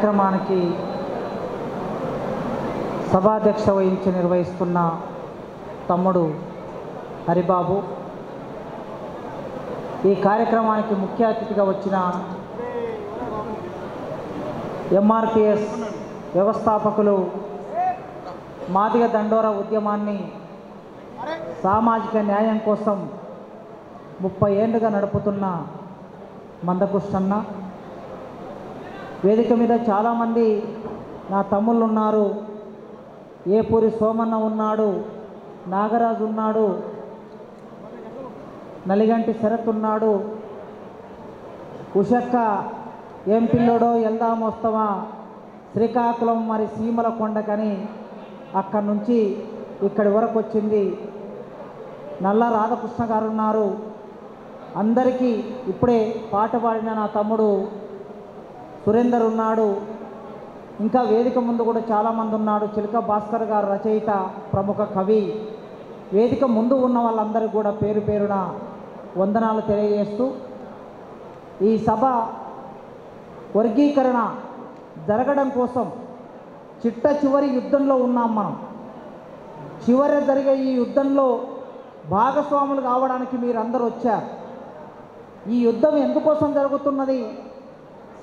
కార్యక్రమానికి సభాధ్యక్ష వహించి నిర్వహిస్తున్న తమ్ముడు హరిబాబు, ఈ కార్యక్రమానికి ముఖ్య అతిథిగా వచ్చిన ఎంఆర్పిఎస్ వ్యవస్థాపకులు, మాదిగ దండోర ఉద్యమాన్ని సామాజిక న్యాయం కోసం 30 ఏళ్ళుగా నడుపుతున్న మందకృష్ణన్న, వేదిక మీద చాలామంది నా తమ్ముళ్ళు ఉన్నారు. ఏపూరి సోమన్న ఉన్నాడు, నాగరాజు ఉన్నాడు, నలిగంటి శరత్ ఉన్నాడు, ఉషక్క ఏం పిల్లోడో వెళ్దాం వస్తావా శ్రీకాకుళం మరి సీమల కొండకని అక్కడి నుంచి ఇక్కడి వరకు వచ్చింది. నల్ల రాధాకృష్ణ గారు ఉన్నారు. అందరికీ ఇప్పుడే పాట పాడిన నా తమ్ముడు సురేందర్ ఉన్నాడు. ఇంకా వేదిక ముందు కూడా చాలామంది ఉన్నాడు. చిలక భాస్కర్ గారు రచయిత, ప్రముఖ కవి. వేదిక ముందు ఉన్న వాళ్ళందరికీ కూడా పేరు పేరున వందనాలు తెలియజేస్తూ, ఈ సభ వర్గీకరణ జరగడం కోసం చిట్ట చివరి యుద్ధంలో ఉన్నాం మనం. చివరి జరిగే ఈ యుద్ధంలో భాగస్వాములు కావడానికి మీరందరూ వచ్చారు. ఈ యుద్ధం ఎందుకోసం జరుగుతున్నది?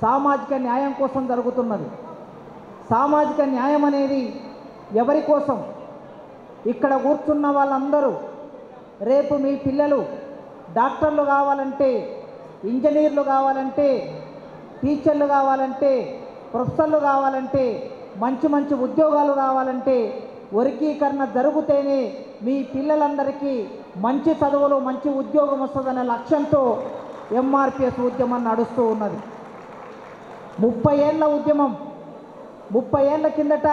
సామాజిక న్యాయం కోసం జరుగుతున్నది. సామాజిక న్యాయం అనేది ఎవరి కోసం? ఇక్కడ కూర్చున్న వాళ్ళందరూ రేపు మీ పిల్లలు డాక్టర్లు కావాలంటే, ఇంజనీర్లు కావాలంటే, టీచర్లు కావాలంటే, ప్రొఫెసర్లు కావాలంటే, మంచి మంచి ఉద్యోగాలు రావాలంటే వర్గీకరణ జరిగితేనే మీ పిల్లలందరికీ మంచి చదువులు, మంచి ఉద్యోగం వస్తుందనే లక్ష్యంతో ఎంఆర్పిఎస్ ఉద్యమం నడుస్తూ ఉన్నది. 30 ఏళ్ళ ఉద్యమం. 30 ఏళ్ళ కిందట,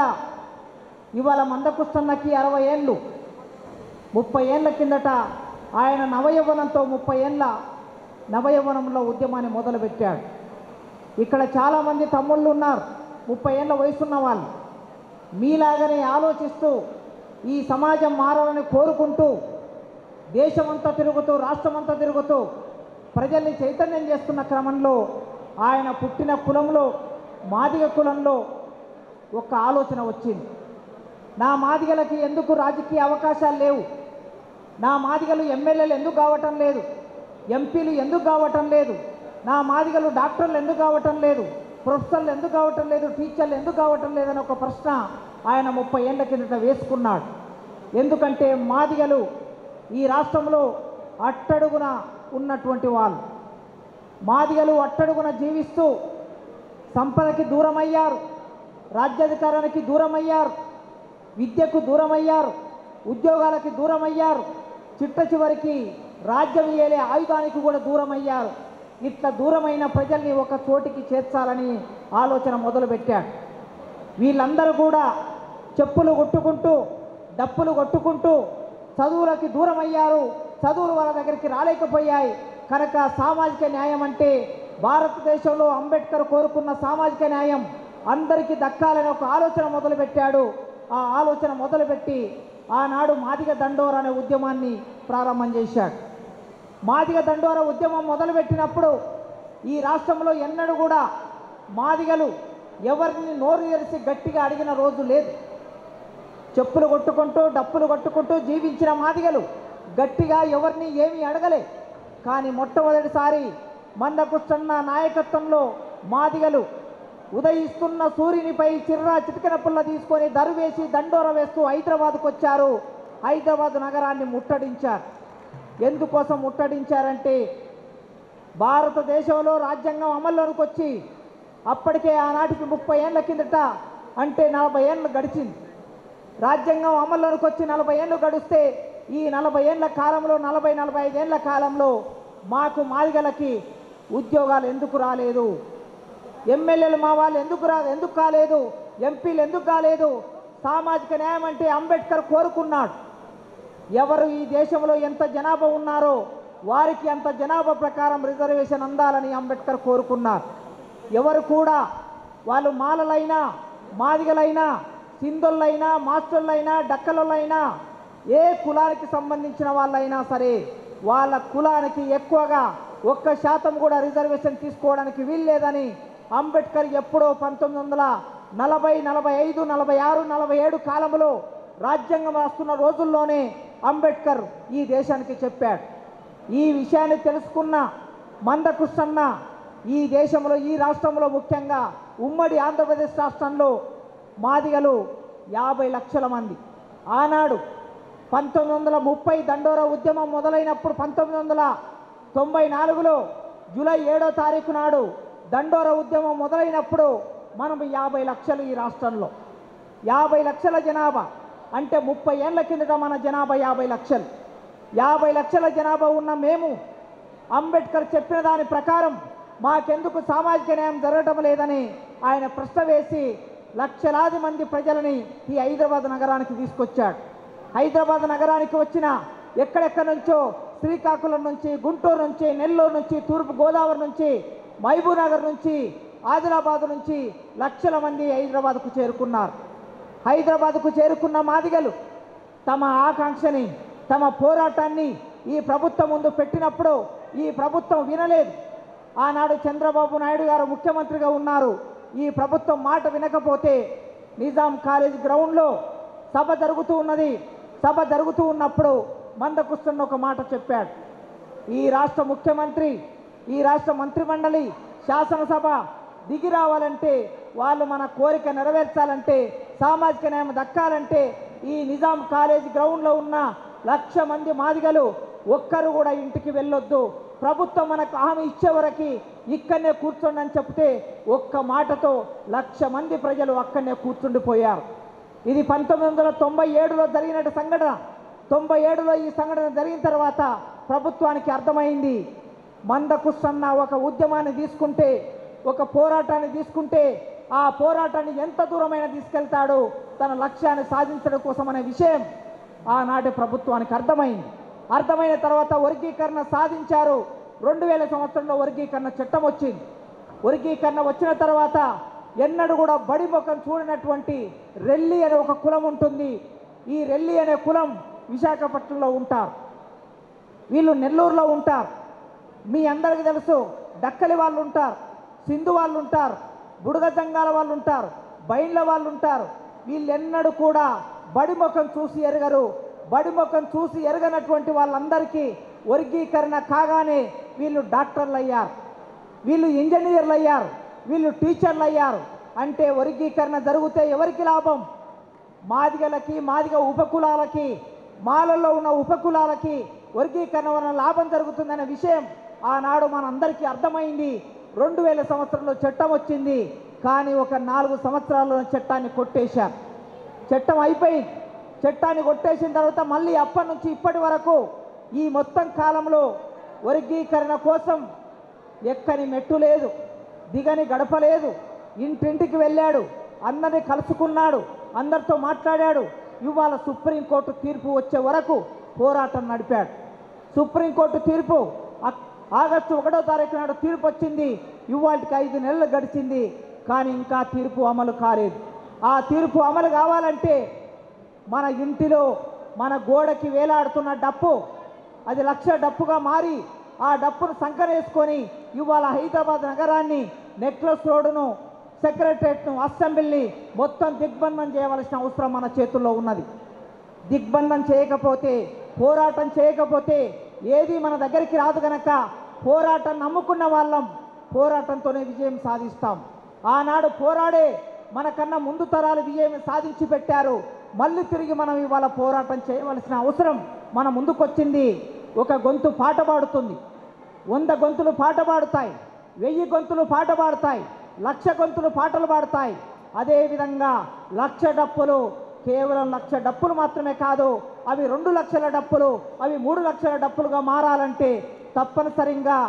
ఇవాళ మందకృష్ణన్నకి 60 ఏళ్ళు. 30 ఏళ్ళ కిందట ఆయన నవయవ్వనంతో 30 ఏళ్ళ నవయవ్వనంలో ఉద్యమాన్ని మొదలుపెట్టాడు. ఇక్కడ చాలామంది తమ్ముళ్ళు ఉన్నారు, 30 ఏళ్ళ వయసున్న వాళ్ళు. మీలాగనే ఆలోచిస్తూ ఈ సమాజం మారాలని కోరుకుంటూ దేశమంతా తిరుగుతూ, రాష్ట్రమంతా తిరుగుతూ ప్రజల్ని చైతన్యం చేస్తున్న క్రమంలో ఆయన పుట్టిన కులంలో, మాదిగ కులంలో ఒక ఆలోచన వచ్చింది. నా మాదిగలకి ఎందుకు రాజకీయ అవకాశాలు లేవు? నా మాదిగలు ఎమ్మెల్యేలు ఎందుకు కావటం లేదు? ఎంపీలు ఎందుకు కావటం లేదు? నా మాదిగలు డాక్టర్లు ఎందుకు కావటం లేదు? ప్రొఫెసర్లు ఎందుకు కావటం లేదు? టీచర్లు ఎందుకు కావటం లేదని ఒక ప్రశ్న ఆయన 30 ఏళ్ళ కిందట వేసుకున్నాడు. ఎందుకంటే మాదిగలు ఈ రాష్ట్రంలో అట్టడుగున ఉన్నటువంటి వాళ్ళు. మాదిగలు అట్టడుగున జీవిస్తూ సంపదకి దూరమయ్యారు, రాజ్యాధికారానికి దూరమయ్యారు, విద్యకు దూరమయ్యారు, ఉద్యోగాలకి దూరమయ్యారు, చిట్ట చివరికి రాజ్యం ఏలే ఆయుధానికి కూడా దూరమయ్యారు. ఇట్లా దూరమైన ప్రజల్ని ఒక చోటికి చేర్చాలని ఆలోచన మొదలుపెట్టాడు. వీళ్ళందరూ కూడా చెప్పులు కొట్టుకుంటూ, డప్పులు కొట్టుకుంటూ చదువులకి దూరమయ్యారు. చదువులు వాళ్ళ దగ్గరికి రాలేకపోయాయి. కనుక సామాజిక న్యాయం అంటే భారతదేశంలో అంబేద్కర్ కోరుకున్న సామాజిక న్యాయం అందరికీ దక్కాలని ఒక ఆలోచన మొదలుపెట్టాడు. ఆ ఆలోచన మొదలుపెట్టి ఆనాడు మాదిగ దండోర అనే ఉద్యమాన్ని ప్రారంభం చేశాడు. మాదిగ దండోర ఉద్యమం మొదలుపెట్టినప్పుడు ఈ రాష్ట్రంలో ఎన్నడూ కూడా మాదిగలు ఎవరిని నోరు తెరిచి గట్టిగా అడిగిన రోజు లేదు. చెప్పులు కొట్టుకుంటూ, డప్పులు కొట్టుకుంటూ జీవించిన మాదిగలు గట్టిగా ఎవరిని ఏమీ అడగలే. కానీ మొట్టమొదటిసారి మందకృష్ణన్న నాయకత్వంలో మాదిగలు ఉదయిస్తున్న సూర్యునిపై చిర్రా చిటికెన పుల్ల తీసుకొని దరువేసి దండోర వేస్తూ హైదరాబాద్కు వచ్చారు. హైదరాబాద్ నగరాన్ని ముట్టడించారు. ఎందుకోసం ముట్టడించారంటే భారతదేశంలో రాజ్యాంగం అమల్లోకి వచ్చి అప్పటికే ఆనాటికి 30 ఏళ్ళ కిందట, అంటే 40 ఏళ్ళు గడిచింది. రాజ్యాంగం అమల్లోకి వచ్చి 40 ఏళ్ళు గడిస్తే ఈ 40 ఏళ్ళ కాలంలో, 40-45 ఏళ్ళ కాలంలో మాకు మాదిగలకి ఉద్యోగాలు ఎందుకు రాలేదు? ఎమ్మెల్యేలు మా వాళ్ళు ఎందుకు కాలేదు? ఎంపీలు ఎందుకు కాలేదు? సామాజిక న్యాయం అంటే అంబేద్కర్ కోరుకున్నాడు. ఎవరు ఈ దేశంలో ఎంత జనాభా ఉన్నారో వారికి అంత జనాభా ప్రకారం రిజర్వేషన్ అందాలని అంబేద్కర్ కోరుకున్నారు. ఎవరు కూడా వాళ్ళు మాలలైనా, మాదిగలైనా, సింధులైనా, మాస్టర్లైనా, డక్కలైనా, ఏ కులానికి సంబంధించిన వాళ్ళైనా సరే వాళ్ళ కులానికి ఎక్కువగా 1% కూడా రిజర్వేషన్ తీసుకోవడానికి వీల్లేదని అంబేద్కర్ ఎప్పుడో 1940, 45, 46, 47 కాలంలో రాజ్యాంగం రాస్తున్న రోజుల్లోనే అంబేద్కర్ ఈ దేశానికి చెప్పాడు. ఈ విషయాన్ని తెలుసుకున్న మందకృష్ణన్న ఈ దేశంలో, ఈ రాష్ట్రంలో, ముఖ్యంగా ఉమ్మడి ఆంధ్రప్రదేశ్ రాష్ట్రంలో మాదిగలు 50 లక్షల మంది. ఆనాడు 1930 దండోరా ఉద్యమం మొదలైనప్పుడు 1994లో జూలై 7వ తారీఖు నాడు దండోరా ఉద్యమం మొదలైనప్పుడు మనం 50 లక్షలు ఈ రాష్ట్రంలో. 50 లక్షల జనాభా అంటే 30 ఏళ్ల కిందట మన జనాభా 50 లక్షలు. 50 లక్షల జనాభా ఉన్న మేము అంబేద్కర్ చెప్పిన దాని ప్రకారం మాకెందుకు సామాజిక న్యాయం జరగటం లేదని ఆయన ప్రశ్న వేసి లక్షలాది మంది ప్రజలని ఈ హైదరాబాద్ నగరానికి తీసుకొచ్చాడు. హైదరాబాద్ నగరానికి వచ్చిన ఎక్కడెక్కడి నుంచో, శ్రీకాకుళం నుంచి, గుంటూరు నుంచి, నెల్లూరు నుంచి, తూర్పు గోదావరి నుంచి, మహబూబ్నగర్ నుంచి, ఆదిలాబాద్ నుంచి లక్షల మంది హైదరాబాద్కు చేరుకున్నారు. హైదరాబాద్కు చేరుకున్న మాదిగలు తమ ఆకాంక్షని, తమ పోరాటాన్ని ఈ ప్రభుత్వం ముందు పెట్టినప్పుడు ఈ ప్రభుత్వం వినలేదు. ఆనాడు చంద్రబాబు నాయుడు గారు ముఖ్యమంత్రిగా ఉన్నారు. ఈ ప్రభుత్వం మాట వినకపోతే నిజాం కాలేజ్ గ్రౌండ్లో సభ జరుగుతూ ఉన్నది. సభ జరుగుతూ ఉన్నప్పుడు మందకృష్ణన్ ఒక మాట చెప్పాడు. ఈ రాష్ట్ర ముఖ్యమంత్రి, ఈ రాష్ట్ర మంత్రిమండలి, శాసనసభ దిగి రావాలంటే, వాళ్ళు మన కోరిక నెరవేర్చాలంటే, సామాజిక న్యాయం దక్కాలంటే ఈ నిజాం కాలేజ్ గ్రౌండ్లో ఉన్న 1,00,000 మంది మాదిగలు ఒక్కరు కూడా ఇంటికి వెళ్ళొద్దు, ప్రభుత్వం మనకు హామీ ఇచ్చే వరకు ఇక్కడనే కూర్చోండి అని చెప్తే ఒక్క మాటతో 1,00,000 మంది ప్రజలు అక్కడనే కూర్చుండిపోయారు. ఇది 1997లో జరిగిన సంఘటన. 97లో ఈ సంఘటన జరిగిన తర్వాత ప్రభుత్వానికి అర్థమైంది, మందకృష్ణన్న ఒక ఉద్యమాన్ని తీసుకుంటే, ఒక పోరాటాన్ని తీసుకుంటే ఆ పోరాటాన్ని ఎంత దూరమైన తీసుకెళ్తాడో తన లక్ష్యాన్ని సాధించడం కోసం అనే విషయం ఆనాటి ప్రభుత్వానికి అర్థమైంది. అర్థమైన తర్వాత వర్గీకరణ సాధించారు. 2000 సంవత్సరంలో వర్గీకరణ చట్టం వచ్చింది. వర్గీకరణ వచ్చిన తర్వాత ఎన్నడూ కూడా బడి ముఖం చూడనటువంటి రెల్లి అనే ఒక కులం ఉంటుంది. ఈ రెల్లి అనే కులం విశాఖపట్నంలో ఉంటారు, వీళ్ళు నెల్లూరులో ఉంటారు. మీ అందరికీ తెలుసు, డక్కలి వాళ్ళు ఉంటారు, సింధు వాళ్ళు ఉంటారు, బుడగ జంగాల వాళ్ళు ఉంటారు, బైండ్ల వాళ్ళు ఉంటారు. వీళ్ళెన్నడూ కూడా బడి ముఖం చూసి ఎరగరు. బడి ముఖం చూసి ఎరగనటువంటి వాళ్ళందరికీ వర్గీకరణ కాగానే వీళ్ళు డాక్టర్లు అయ్యారు, వీళ్ళు ఇంజనీర్లు అయ్యారు, వీళ్ళు టీచర్లు అయ్యారు. అంటే వర్గీకరణ జరిగితే ఎవరికి లాభం? మాదిగలకి, మాదిగ ఉపకులాలకి, మాలలో ఉన్న ఉపకులాలకి వర్గీకరణ వలన లాభం జరుగుతుందనే విషయం ఆనాడు మనందరికీ అర్థమైంది. 2000 సంవత్సరంలో చట్టం వచ్చింది, కానీ ఒక 4 సంవత్సరాల్లో చట్టాన్ని కొట్టేశారు. చట్టం అయిపోయింది. చట్టాన్ని కొట్టేసిన తర్వాత మళ్ళీ అప్పటి నుంచి ఇప్పటి వరకు ఈ మొత్తం కాలంలో వర్గీకరణ కోసం ఎక్కని మెట్టు లేదు, దిగని గడప లేదు. ఇంటింటికి వెళ్ళాడు, అందరినీ కలుసుకున్నాడు, అందరితో మాట్లాడాడు. ఇవాళ సుప్రీంకోర్టు తీర్పు వచ్చే వరకు పోరాటం నడిపాడు. సుప్రీంకోర్టు తీర్పు ఆగస్టు 1వ తారీఖు నాడు తీర్పు వచ్చింది. ఇవాళకి 5 నెలలు గడిచింది, కానీ ఇంకా తీర్పు అమలు కాలేదు. ఆ తీర్పు అమలు కావాలంటే మన ఇంటిలో, మన గోడకి వేలాడుతున్న డప్పు అది 1,00,000 డప్పుగా మారి ఆ డప్పును సంకరేసుకొని ఇవాళ హైదరాబాద్ నగరాన్ని, నెక్లెస్ రోడ్డును, సెక్రటరియట్ను, అసెంబ్లీని మొత్తం దిగ్బంధనం చేయవలసిన అవసరం మన చేతుల్లో ఉన్నది. దిగ్బంధనం చేయకపోతే, పోరాటం చేయకపోతే ఏది మన దగ్గరికి రాదు. గనక పోరాటం నమ్ముకున్న వాళ్ళం పోరాటంతోనే విజయం సాధిస్తాం. ఆనాడు పోరాడే మనకన్నా ముందు తరాలు విజయం సాధించి పెట్టారు. మళ్ళీ తిరిగి మనం ఇవాళ పోరాటం చేయవలసిన అవసరం మన ముందుకొచ్చింది. ఒక గొంతు పాట పాడుతుంది, 100 గొంతులు పాట పాడుతాయి, 1000 గొంతులు పాట పాడుతాయి, 1,00,000 గొంతులు పాటలు పాడుతాయి. అదేవిధంగా 1,00,000 డప్పులు, కేవలం 1,00,000 డప్పులు మాత్రమే కాదు, అవి 2 లక్షల డప్పులు, అవి 3 లక్షల డప్పులుగా మారాలంటే తప్పనిసరిగా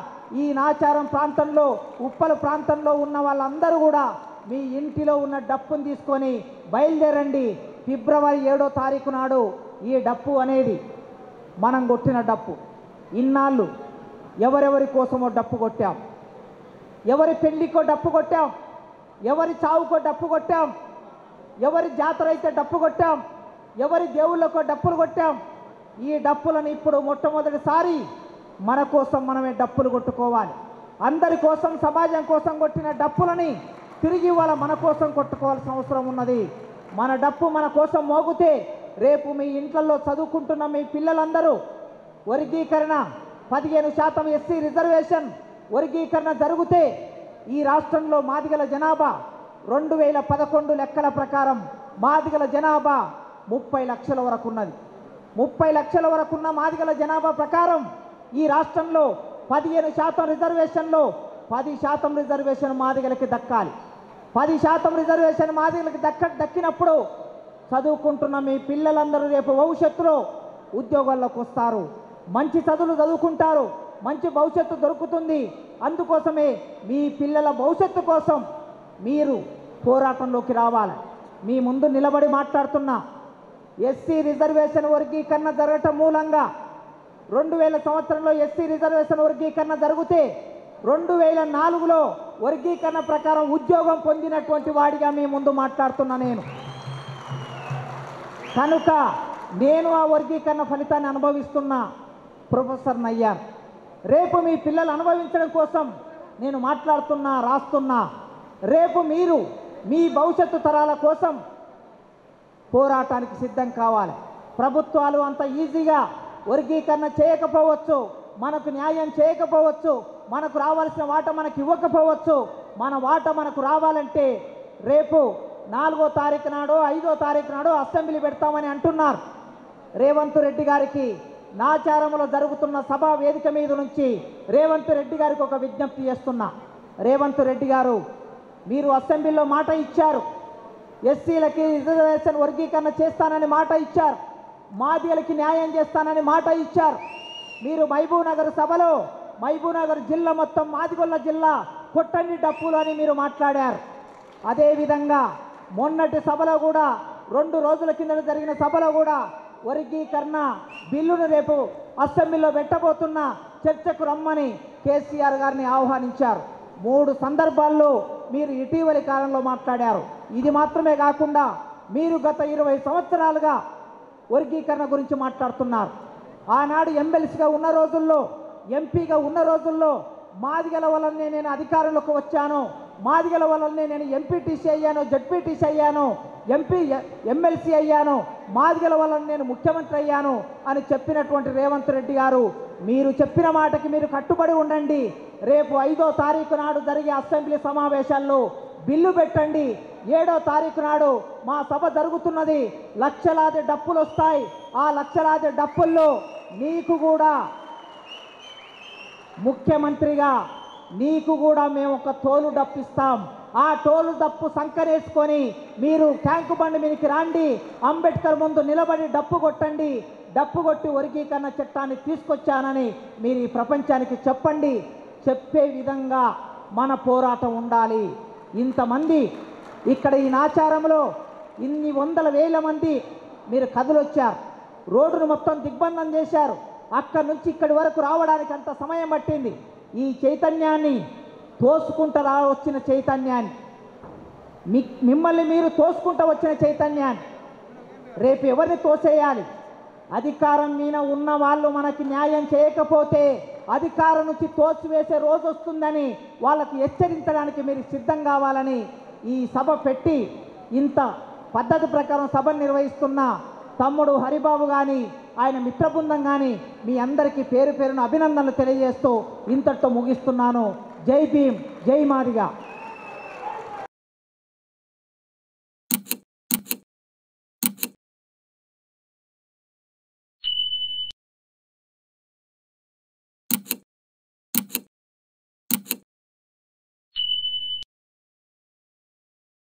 ఈ నాచారం ప్రాంతంలో, ఉప్పల ప్రాంతంలో ఉన్న వాళ్ళందరూ కూడా మీ ఇంటిలో ఉన్న డప్పును తీసుకొని బయలుదేరండి. ఫిబ్రవరి 7వ తారీఖు నాడు ఈ డప్పు అనేది మనం కొట్టిన డప్పు. ఇన్నాళ్ళు ఎవరెవరి కోసమో డప్పు కొట్టాం, ఎవరి పెళ్లికో డప్పు కొట్టాం, ఎవరి చావుకో డప్పు కొట్టాం, ఎవరి జాతర అయితే డప్పు కొట్టాం, ఎవరి దేవుళ్ళకో డప్పులు కొట్టాం. ఈ డప్పులను ఇప్పుడు మొట్టమొదటిసారి మన కోసం మనమే డప్పులు కొట్టుకోవాలి. అందరి కోసం సమాజం కోసం కొట్టిన డప్పులని తిరిగి ఇవాళ మన కోసం కొట్టుకోవాల్సిన అవసరం ఉన్నది. మన డప్పు మన కోసం మోగితే రేపు మీ ఇంట్లలో చదువుకుంటున్న మీ పిల్లలందరూ వర్గీకరణ 15% ఎస్సీ రిజర్వేషన్ వర్గీకరణ జరిగితే ఈ రాష్ట్రంలో మాదిగల జనాభా 2011 లెక్కల ప్రకారం మాదిగల జనాభా 30 లక్షల వరకు ఉన్నది. 30 లక్షల వరకు ఉన్న మాదిగల జనాభా ప్రకారం ఈ రాష్ట్రంలో 15% రిజర్వేషన్లో 10% రిజర్వేషన్ మాదిగలకి దక్కాలి. 10% రిజర్వేషన్ మాదిగలకి దక్కినప్పుడు చదువుకుంటున్న మీ పిల్లలందరూ రేపు భవిష్యత్తులో ఉద్యోగాల్లోకి వస్తారు, మంచి చదువులు చదువుకుంటారు, మంచి భవిష్యత్తు దొరుకుతుంది. అందుకోసమే మీ పిల్లల భవిష్యత్తు కోసం మీరు పోరాటంలోకి రావాలి. మీ ముందు నిలబడి మాట్లాడుతున్నా. ఎస్సీ రిజర్వేషన్ వర్గీకరణ జరగటం మూలంగా 2000 సంవత్సరంలో ఎస్సీ రిజర్వేషన్ వర్గీకరణ జరిగితే 2004లో వర్గీకరణ ప్రకారం ఉద్యోగం పొందినటువంటి వాడిగా మీ ముందు మాట్లాడుతున్నా నేను. కనుక నేను ఆ వర్గీకరణ ఫలితాన్ని అనుభవిస్తున్న ప్రొఫెసర్ నయ్యార్. రేపు మీ పిల్లలు అనుభవించడం కోసం నేను మాట్లాడుతున్నా, రాస్తున్నా. రేపు మీరు మీ భవిష్యత్తు తరాల కోసం పోరాటానికి సిద్ధం కావాలి. ప్రభుత్వాలు అంత ఈజీగా వర్గీకరణ చేయకపోవచ్చు, మనకు న్యాయం చేయకపోవచ్చు, మనకు రావాల్సిన వాట మనకు ఇవ్వకపోవచ్చు. మన వాట మనకు రావాలంటే రేపు 4వ తారీఖు నాడో 5వ తారీఖు నాడో అసెంబ్లీ పెడతామని అంటున్నారు. రేవంత్ రెడ్డి గారికి నాచారంలో జరుగుతున్న సభా వేదిక మీద నుంచి రేవంత్ రెడ్డి గారికి ఒక విజ్ఞప్తి చేస్తున్నా. రేవంత్ రెడ్డి గారు, మీరు అసెంబ్లీలో మాట ఇచ్చారు, ఎస్సీలకి రిజర్వేషన్ వర్గీకరణ చేస్తానని మాట ఇచ్చారు, మాదిగలకి న్యాయం చేస్తానని మాట ఇచ్చారు. మీరు మహబూబ్నగర్ సభలో మహబూబ్నగర్ జిల్లా మొత్తం మాదిగొల్ల జిల్లా కొట్టండి డప్పులు అని మీరు మాట్లాడారు. అదేవిధంగా మొన్నటి సభలో కూడా 2 రోజుల కింద జరిగిన సభలో కూడా వర్గీకరణ బిల్లును రేపు అసెంబ్లీలో పెట్టబోతున్న చర్చకు రమ్మని కేసీఆర్ గారిని ఆహ్వానించారు. 3 సందర్భాల్లో మీరు ఇటీవలి కాలంలో మాట్లాడారు. ఇది మాత్రమే కాకుండా మీరు గత 20 సంవత్సరాలుగా వర్గీకరణ గురించి మాట్లాడుతున్నారు. ఆనాడు ఎమ్మెల్సీగా ఉన్న రోజుల్లో, ఎంపీగా ఉన్న రోజుల్లో మాదిగల వల్లనే నేను అధికారంలోకి వచ్చాను, మాదిగల వల్లనే నేను ఎంపీటీసీ అయ్యాను, జడ్పీటీసీ అయ్యాను, ఎమ్మెల్సీ అయ్యాను, మాదిగల వల్ల నేను ముఖ్యమంత్రి అయ్యాను అని చెప్పినటువంటి రేవంత్ రెడ్డి గారు, మీరు చెప్పిన మాటకి మీరు కట్టుబడి ఉండండి. రేపు 5వ తారీఖు నాడు జరిగే అసెంబ్లీ సమావేశాల్లో బిల్లు పెట్టండి. 7వ తారీఖు నాడు మా సభ జరుగుతున్నది. లక్షలాది డప్పులు వస్తాయి. ఆ లక్షలాది డప్పుల్లో నీకు కూడా ముఖ్యమంత్రిగా నీకు కూడా మేము ఒక తోలు డప్పిస్తాం. ఆ టోలు డప్పు సంకరేసుకొని మీరు ట్యాంకు బండి మీదకి రాండి, అంబేద్కర్ ముందు నిలబడి డప్పు కొట్టండి. డప్పు కొట్టి వర్గీకరణ చట్టాన్ని తీసుకొచ్చానని మీరు ఈ ప్రపంచానికి చెప్పండి. చెప్పే విధంగా మన పోరాటం ఉండాలి. ఇంతమంది ఇక్కడ ఈ నాచారంలో ఇన్ని వందల వేల మంది మీరు కదులొచ్చారు, రోడ్డును మొత్తం దిగ్బంధం చేశారు. అక్కడి నుంచి ఇక్కడి వరకు రావడానికి అంత సమయం పట్టింది. ఈ చైతన్యాన్ని తోసుకుంటూ వచ్చిన చైతన్యాన్ని, మిమ్మల్ని మీరు తోసుకుంటూ వచ్చిన చైతన్యాన్ని రేపు ఎవరిని తోసేయాలి? అధికారం మీద ఉన్న వాళ్ళు మనకి న్యాయం చేయకపోతే అధికారం నుంచి తోసివేసే రోజు వస్తుందని వాళ్ళకి హెచ్చరించడానికి మీరు సిద్ధం కావాలని ఈ సభ పెట్టి ఇంత పద్ధతి ప్రకారం సభను నిర్వహిస్తున్న తమ్ముడు హరిబాబు కానీ ఆయన మిత్ర బృందం కానీ మీ అందరికీ పేరు పేరున అభినందనలు తెలియజేస్తూ ఇంతటితో ముగిస్తున్నాను. జై భీమ్, జై మాదిగ.